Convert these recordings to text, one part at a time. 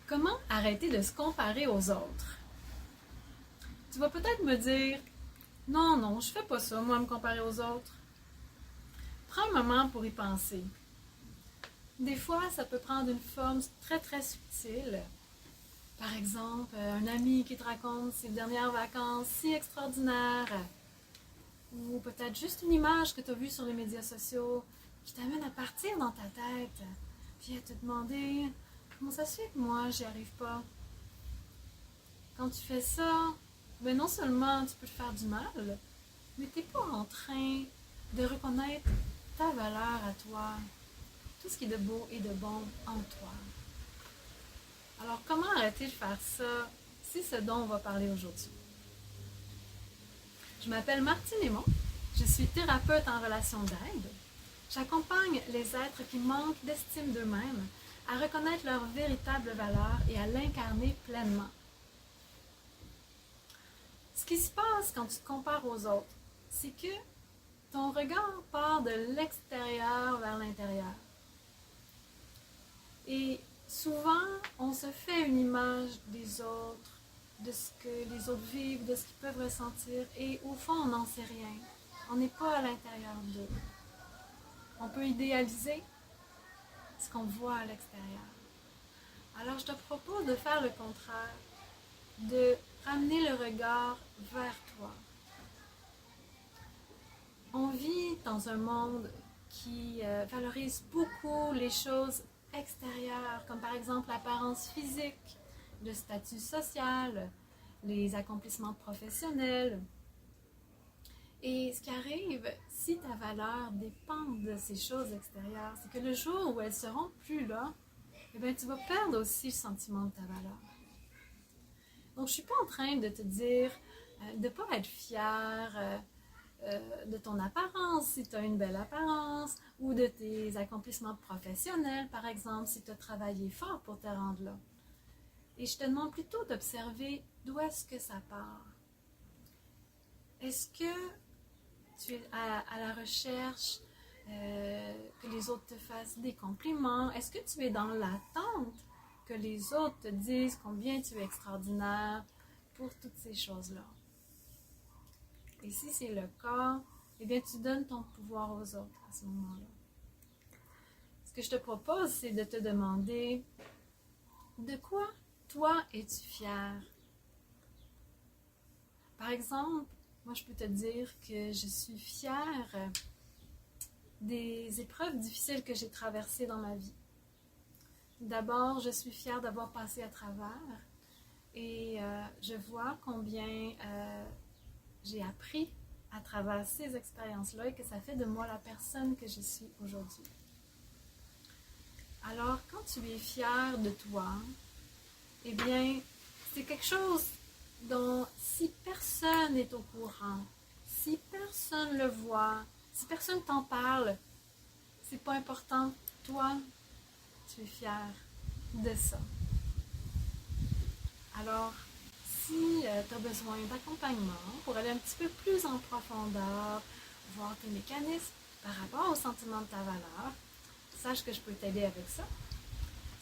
Comment arrêter de se comparer aux autres? Tu vas peut-être me dire, non, non, je fais pas ça, moi, me comparer aux autres. Prends un moment pour y penser. Des fois, ça peut prendre une forme très, très subtile. Par exemple, un ami qui te raconte ses dernières vacances si extraordinaires. Ou peut-être juste une image que tu as vue sur les médias sociaux qui t'amène à partir dans ta tête, puis à te demander comment ça se fait que moi, j'y arrive pas. Quand tu fais ça, ben non seulement tu peux te faire du mal, mais tu n'es pas en train de reconnaître ta valeur à toi, tout ce qui est de beau et de bon en toi. Alors, comment arrêter de faire ça? C'est ce dont on va parler aujourd'hui. Je m'appelle Martine Aymon, je suis thérapeute en relation d'aide. J'accompagne les êtres qui manquent d'estime d'eux-mêmes à reconnaître leur véritable valeur et à l'incarner pleinement. Ce qui se passe quand tu te compares aux autres, c'est que ton regard part de l'extérieur vers l'intérieur. Et souvent, on se fait une image des autres, de ce que les autres vivent, de ce qu'ils peuvent ressentir, et au fond, on n'en sait rien. On n'est pas à l'intérieur d'eux. On peut idéaliser ce qu'on voit à l'extérieur. Alors, je te propose de faire le contraire, de ramener le regard vers toi. On vit dans un monde qui valorise beaucoup les choses extérieures, comme par exemple l'apparence physique, le statut social, les accomplissements professionnels. Et ce qui arrive, si ta valeur dépend de ces choses extérieures, c'est que le jour où elles ne seront plus là, eh bien, tu vas perdre aussi le sentiment de ta valeur. Donc, je ne suis pas en train de te dire de ne pas être fier de ton apparence, si tu as une belle apparence, ou de tes accomplissements professionnels, par exemple, si tu as travaillé fort pour te rendre là. Et je te demande plutôt d'observer d'où est-ce que ça part. Est-ce que tu es à la recherche que les autres te fassent des compliments? Est-ce que tu es dans l'attente que les autres te disent combien tu es extraordinaire pour toutes ces choses-là? Et si c'est le cas, eh bien, tu donnes ton pouvoir aux autres à ce moment-là. Ce que je te propose, c'est de te demander de quoi, toi, es-tu fier? Par exemple, moi, je peux te dire que je suis fière des épreuves difficiles que j'ai traversées dans ma vie. D'abord, je suis fière d'avoir passé à travers et je vois combien j'ai appris à travers ces expériences-là et que ça fait de moi la personne que je suis aujourd'hui. Alors, quand tu es fière de toi, eh bien, c'est quelque chose dont si personne n'est au courant, si personne le voit, si personne t'en parle, c'est pas important. Toi, tu es fière de ça. Alors, si tu as besoin d'accompagnement pour aller un petit peu plus en profondeur, voir tes mécanismes par rapport au sentiment de ta valeur, sache que je peux t'aider avec ça.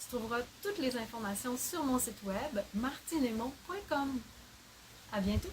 Tu trouveras toutes les informations sur mon site web martineaymon.com. À bientôt!